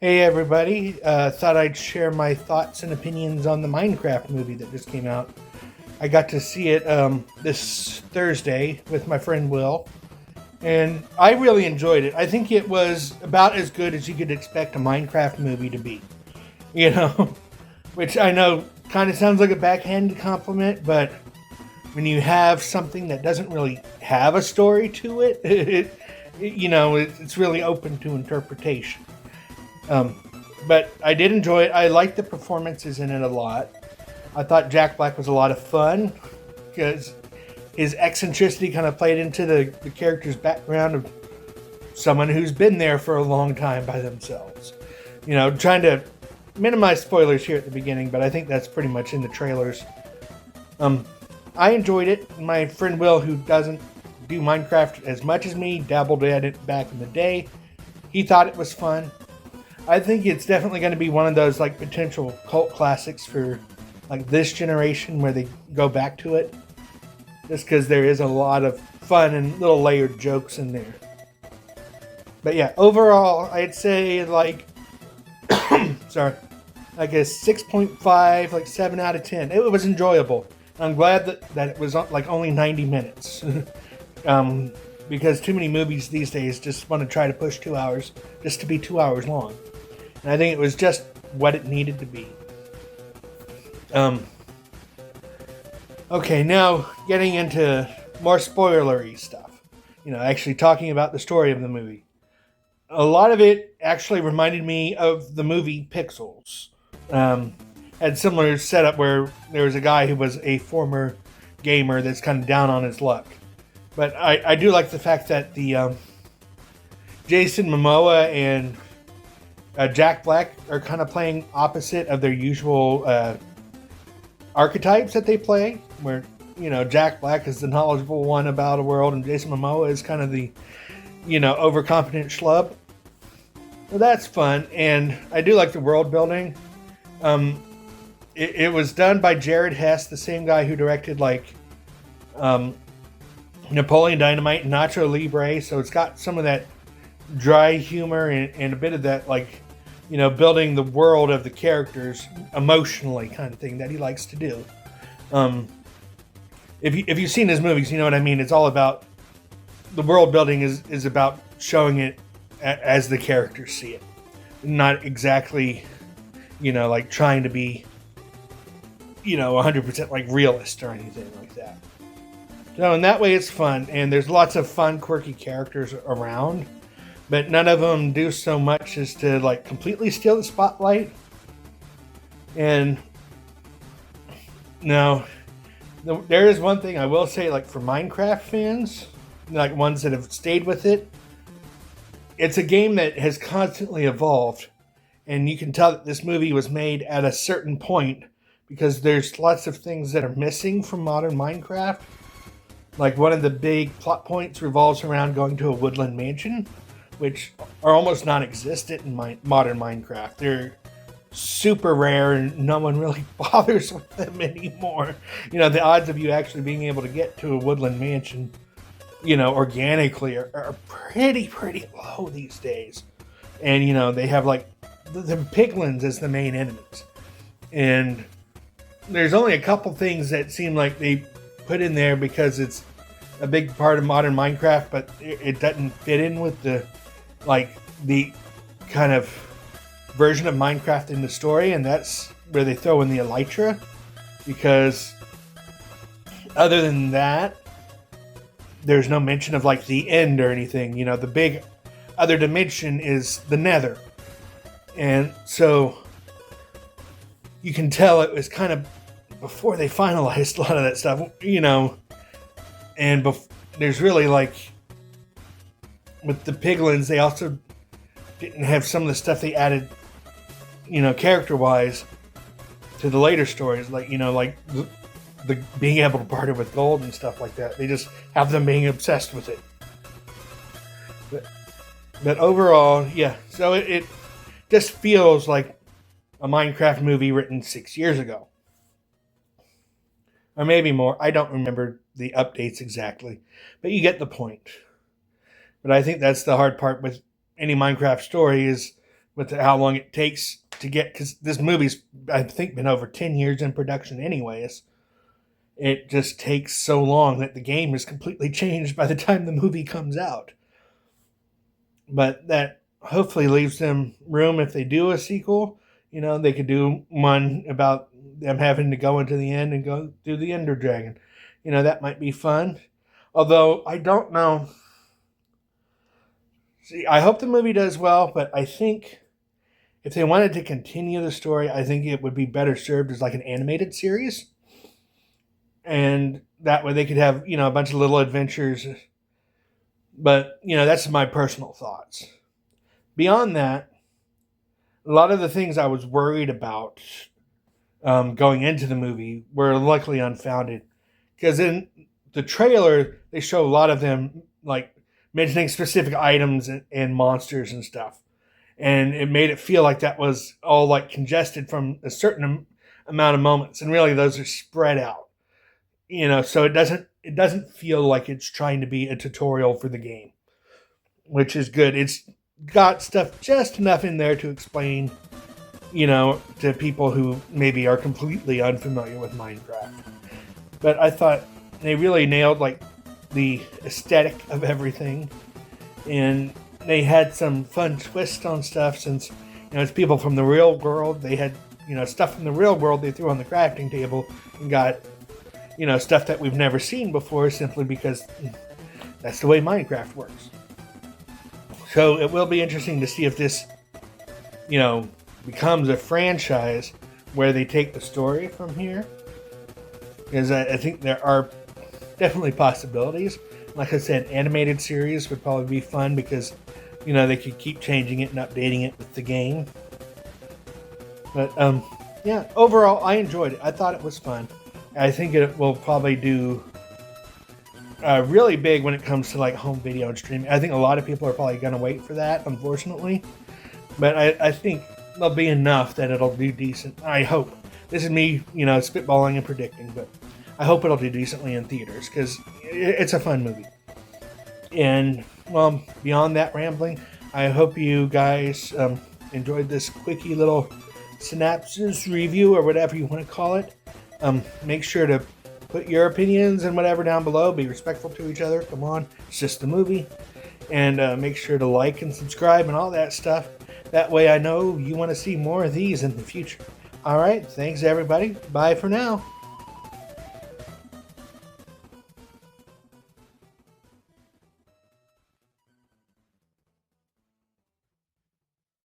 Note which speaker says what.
Speaker 1: Hey everybody, thought I'd share my thoughts and opinions on the Minecraft movie that just came out. I got to see it this Thursday with my friend Will, and I really enjoyed it. I think it was about as good as you could expect a Minecraft movie to be. You know, which I know kind of sounds like a backhanded compliment, but when you have something that doesn't really have a story to it, it's really open to interpretation. Um, but I did enjoy it. I liked the performances in it a lot. I thought Jack Black was a lot of fun because his eccentricity kind of played into the character's background of someone who's been there for a long time by themselves. Trying to minimize spoilers here at the beginning, but I think that's pretty much in the trailers. Um, I enjoyed it. My friend Will, who doesn't do Minecraft as much as me, dabbled at it back in the day. He thought it was fun. I think it's definitely going to be one of those like potential cult classics for like this generation where they go back to it, just because there is a lot of fun and little layered jokes in there. But yeah, overall, I'd say like sorry, like a 6.5, like 7 out of 10. It was enjoyable. I'm glad that it was like only 90 minutes. Because too many movies these days just want to try to push 2 hours just to be 2 hours long. And I think it was just what it needed to be. Um, okay, now getting into more spoilery stuff. Actually talking about the story of the movie. A lot of it actually reminded me of the movie Pixels. Um, had similar setup where there was a guy who was a former gamer that's kind of down on his luck. But I do like the fact that the Jason Momoa and Jack Black are kind of playing opposite of their usual archetypes that they play, where Jack Black is the knowledgeable one about a world, and Jason Momoa is kind of the overconfident schlub. Well, that's fun, and I do like the world building. It was done by Jared Hess, the same guy who directed like Napoleon Dynamite and Nacho Libre, so it's got some of that dry humor and a bit of that like building the world of the characters emotionally kind of thing that he likes to do. If you've seen his movies, you know what I mean. It's all about the world building is about showing it as the characters see it, not exactly like trying to be 100% like realist or anything like that. So in that way, it's fun, and there's lots of fun, quirky characters around, but none of them do so much as to like completely steal the spotlight. And now, there is one thing I will say, like for Minecraft fans, like ones that have stayed with it, it's a game that has constantly evolved, and you can tell that this movie was made at a certain point because there's lots of things that are missing from modern Minecraft. Like one of the big plot points revolves around going to a woodland mansion, which are almost non-existent in modern Minecraft. They're super rare and no one really bothers with them anymore. The odds of you actually being able to get to a woodland mansion, organically are pretty low these days. And, they have like the piglins as the main enemies. And there's only a couple things that seem like they put in there because it's a big part of modern Minecraft, but it doesn't fit in with the kind of version of Minecraft in the story, and that's where they throw in the elytra. Because other than that, there's no mention of like the end or anything. The big other dimension is the Nether, and so you can tell it was kind of before they finalized a lot of that stuff, and there's really like with the piglins, they also didn't have some of the stuff they added, character wise to the later stories, like like the being able to barter with gold and stuff like that. They just have them being obsessed with it. But overall, yeah. So it just feels like a Minecraft movie written 6 years ago. Or maybe more. I don't remember the updates exactly, but you get the point. But I think that's the hard part with any Minecraft story is with how long it takes to get, because this movie's, I think, been over 10 years in production anyways. It just takes so long that the game is completely changed by the time the movie comes out. But that hopefully leaves them room if they do a sequel. They could do one about them having to go into the end and go through the Ender Dragon. That might be fun. Although I don't know. See, I hope the movie does well, but I think if they wanted to continue the story, I think it would be better served as like an animated series. And that way they could have, a bunch of little adventures. But, that's my personal thoughts. Beyond that, a lot of the things I was worried about going into the movie were luckily unfounded. Because in the trailer, they show a lot of them, like, mentioning specific items and monsters and stuff. And it made it feel like that was all, like, congested from a certain amount of moments. And really, those are spread out. So it doesn't feel like it's trying to be a tutorial for the game, which is good. It's got stuff just enough in there to explain, to people who maybe are completely unfamiliar with Minecraft. But I thought they really nailed like the aesthetic of everything, and they had some fun twists on stuff since it's people from the real world. They had stuff from the real world they threw on the crafting table and got stuff that we've never seen before, simply because that's the way Minecraft works. So it will be interesting to see if this, becomes a franchise where they take the story from here. Because I think there are definitely possibilities. Like I said, animated series would probably be fun because, they could keep changing it and updating it with the game. But, yeah, overall, I enjoyed it. I thought it was fun. I think it will probably do really big when it comes to like home video and streaming. I think a lot of people are probably going to wait for that, unfortunately. But I think there'll be enough that it'll do decent. I hope. This is me, spitballing and predicting, but I hope it'll do decently in theaters because it's a fun movie. And, well, beyond that rambling, I hope you guys enjoyed this quickie little synopsis review or whatever you want to call it. Make sure to put your opinions and whatever down below. Be respectful to each other. Come on, it's just a movie. And make sure to like and subscribe and all that stuff. That way I know you want to see more of these in the future. All right, thanks everybody. Bye for now.